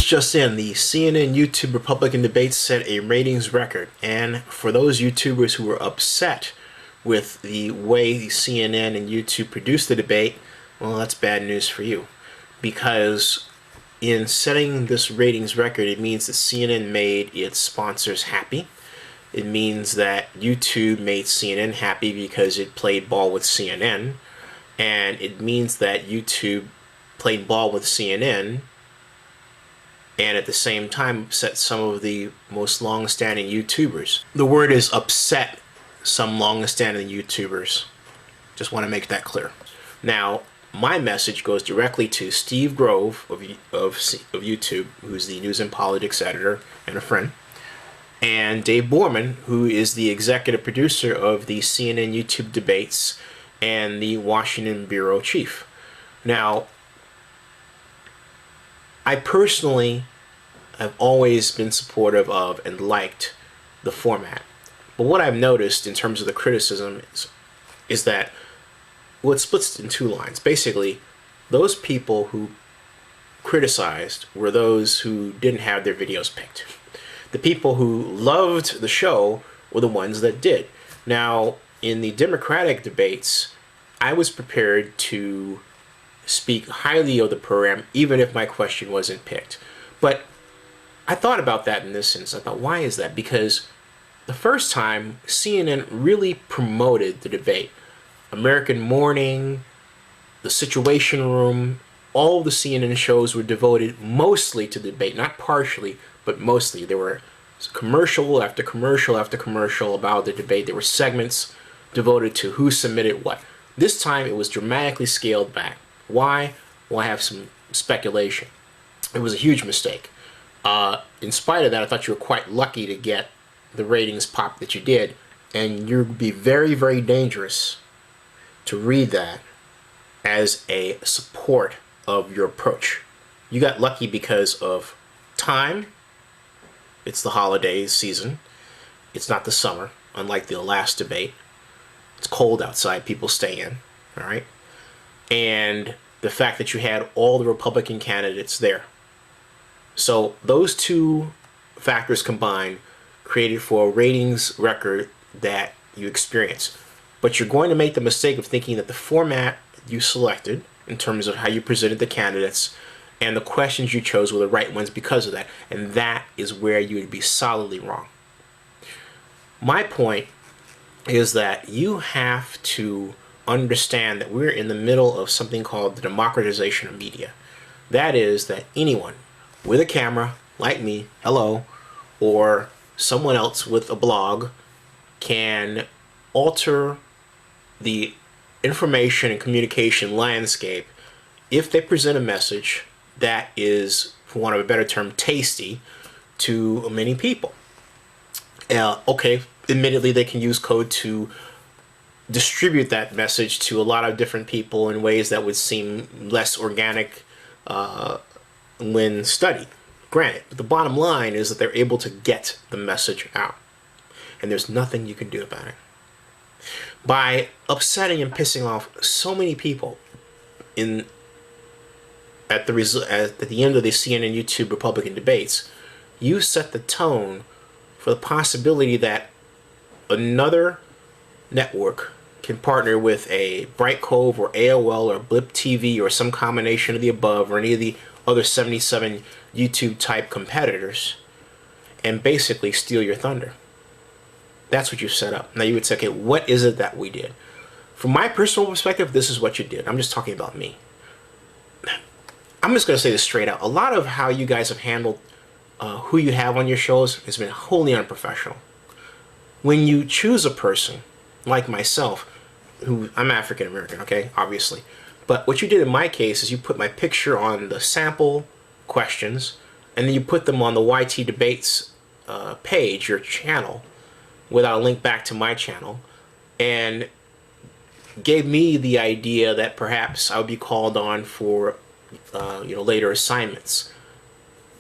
just in, the CNN YouTube Republican debates set a ratings record, and for those YouTubers who were upset with the way CNN and YouTube produced the debate, well, that's bad news for you, because in setting this ratings record, it means that CNN made its sponsors happy. It means that YouTube made CNN happy because it played ball with CNN, and it means that YouTube played ball with CNN and at the same time upset some of the most long-standing YouTubers. The word is upset some long-standing YouTubers. Just want to make that clear. Now, my message goes directly to Steve Grove of YouTube, who's the news and politics editor and a friend, and Dave Bohrman, who is the executive producer of the CNN YouTube debates and the Washington bureau chief. Now, I personally have always been supportive of and liked the format. But what I've noticed in terms of the criticism is that, well, it splits in two lines. Basically, those people who criticized were those who didn't have their videos picked. The people who loved the show were the ones that did. Now, in the Democratic debates, I was prepared to speak highly of the program even if my question wasn't picked. But I thought about that in this sense. I thought, why is that? Because the first time, CNN really promoted the debate. American Morning, The Situation Room, all of the CNN shows were devoted mostly to the debate, not partially, but mostly. There were commercial after commercial after commercial about the debate. There were segments devoted to who submitted what. This time it was dramatically scaled back. Why? Well, I have some speculation. It was a huge mistake. In spite of that, I thought you were quite lucky to get the ratings pop that you did, and you'd be very, very dangerous to read that as a support of your approach. You got lucky because of time. It's the holidays season. It's not the summer, unlike the last debate. It's cold outside. People stay in. All right. And the fact that you had all the Republican candidates there. So those two factors combined created for a ratings record that you experience. But you're going to make the mistake of thinking that the format you selected in terms of how you presented the candidates and the questions you chose were the right ones because of that. And that is where you would be solidly wrong. My point is that you have to understand that we're in the middle of something called the democratization of media. That is that anyone with a camera, like me, hello, or someone else with a blog can alter the information and communication landscape if they present a message that is, for want of a better term, tasty to many people. Okay, admittedly, they can use code to distribute that message to a lot of different people in ways that would seem less organic when studied. Granted, but the bottom line is that they're able to get the message out, and there's nothing you can do about it. By upsetting and pissing off so many people at the end of the CNN YouTube Republican debates, you set the tone for the possibility that another network can partner with a Bright Cove or AOL or Blip TV or some combination of the above or any of the other 77 YouTube type competitors and basically steal your thunder. That's what you set up. Now you would say, okay, what is it that we did? From my personal perspective, this is what you did. I'm just talking about me. I'm just going to say this straight out. A lot of how you guys have handled who you have on your shows has been wholly unprofessional. When you choose a person like myself, who I'm African American, okay, obviously, but what you did in my case is you put my picture on the sample questions, and then you put them on the YT Debates page, your channel, without a link back to my channel, and gave me the idea that perhaps I would be called on for later assignments.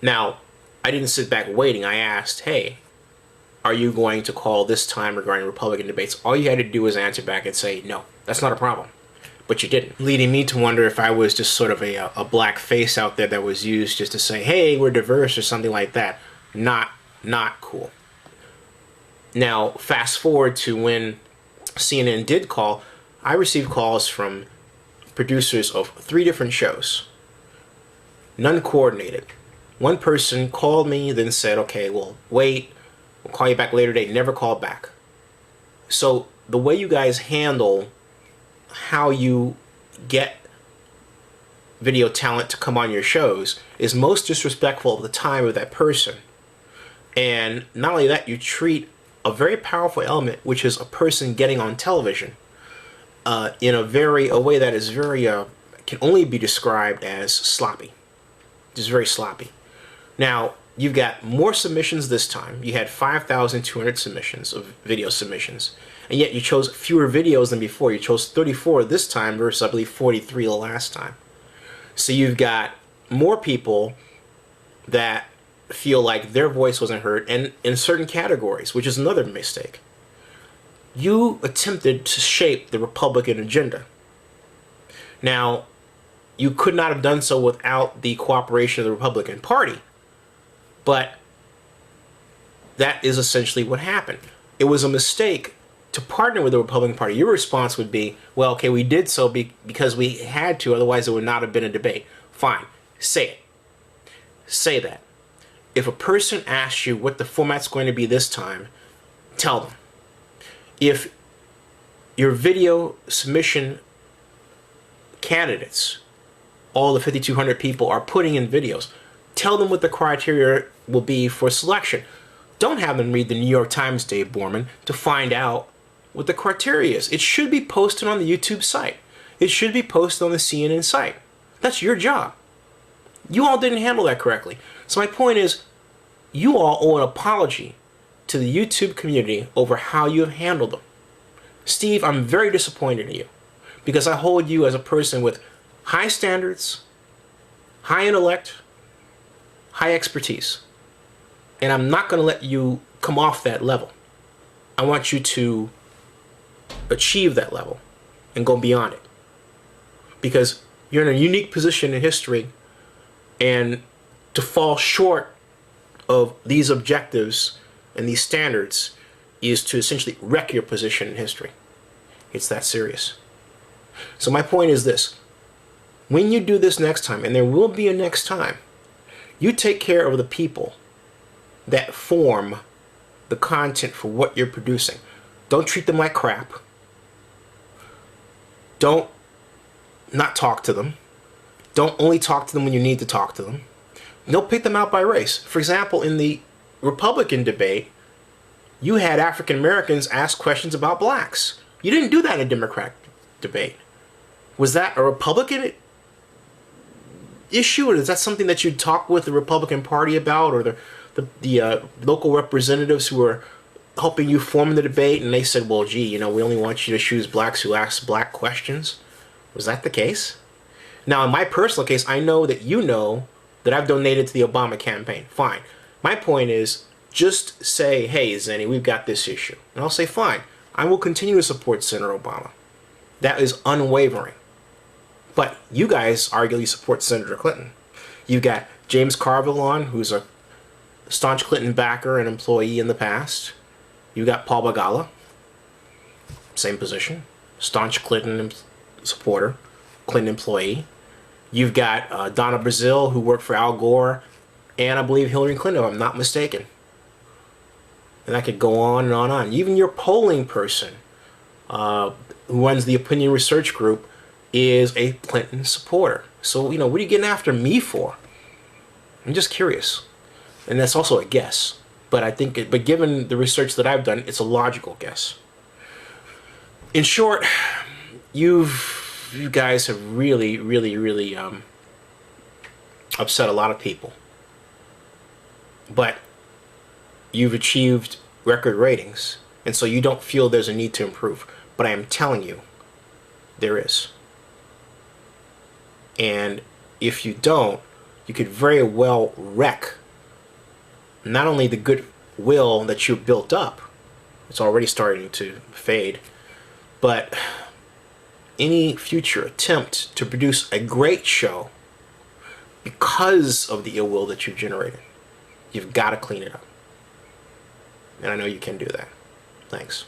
Now, I didn't sit back waiting. I asked, hey, are you going to call this time regarding Republican debates? All you had to do was answer back and say, no, that's not a problem. but you didn't. Leading me to wonder if I was just sort of a black face out there that was used just to say, hey, we're diverse or something like that. Not cool. Now, fast forward to when CNN did call, I received calls from producers of 3 different shows. None coordinated. One person called me, then said, okay, well, wait, we'll call you back later today. Never called back. So the way you guys handle how you get video talent to come on your shows is most disrespectful of the time of that person. And not only that, you treat a very powerful element, which is a person getting on television, in a way that is very can only be described as sloppy. Just very sloppy. Now, you've got more submissions this time. You had 5,200 submissions of video submissions, and yet you chose fewer videos than before. You chose 34 this time versus, I believe, 43 the last time. So you've got more people that feel like their voice wasn't heard, and in certain categories, which is another mistake. You attempted to shape the Republican agenda. Now, you could not have done so without the cooperation of the Republican Party, but that is essentially what happened. It was a mistake to partner with the Republican Party. Your response would be, well, okay, we did so because we had to, otherwise it would not have been a debate. Fine, say it. Say that. If a person asks you what the format's going to be this time, tell them. If your video submission candidates, all the 5,200 people, are putting in videos, tell them what the criteria will be for selection. Don't have them read the New York Times, Dave Bohrman, to find out what the criteria is. It should be posted on the YouTube site. It should be posted on the CNN site. That's your job. You all didn't handle that correctly. So my point is, you all owe an apology to the YouTube community over how you have handled them. Steve, I'm very disappointed in you because I hold you as a person with high standards, high intellect, high expertise. And I'm not going to let you come off that level. I want you to achieve that level and go beyond it. Because you're in a unique position in history, and to fall short of these objectives and these standards is to essentially wreck your position in history. It's that serious. So my point is this. When you do this next time, and there will be a next time, you take care of the people that form the content for what you're producing. Don't treat them like crap. Don't not talk to them. Don't only talk to them when you need to talk to them. Don't pick them out by race. For example, in the Republican debate, you had African Americans ask questions about blacks. You didn't do that in a Democrat debate. Was that a Republican issue, or is that something that you'd talk with the Republican Party about, or the local representatives who were helping you form the debate, and they said, well, gee, we only want you to choose blacks who ask black questions? Was that the case? Now, in my personal case, I know that you know that I've donated to the Obama campaign. Fine. My point is, just say, hey, Zennie, we've got this issue. And I'll say, fine, I will continue to support Senator Obama. That is unwavering. But you guys arguably support Senator Clinton. You've got James Carville on, who's a staunch Clinton backer and employee in the past. You got Paul Begala, same position, staunch Clinton supporter, Clinton employee. You've got Donna Brazile, who worked for Al Gore, and I believe Hillary Clinton, if I'm not mistaken. And I could go on and on and on. Even your polling person, who runs the Opinion Research Group, is a Clinton supporter. So, what are you getting after me for? I'm just curious. And that's also a guess. But I think, but given the research that I've done, it's a logical guess. In short, you guys have really, really, really upset a lot of people. But you've achieved record ratings, and so you don't feel there's a need to improve. But I am telling you, there is. And if you don't, you could very well wreck not only the goodwill that you've built up, it's already starting to fade, but any future attempt to produce a great show because of the ill will that you've generated. You've got to clean it up. And I know you can do that. Thanks.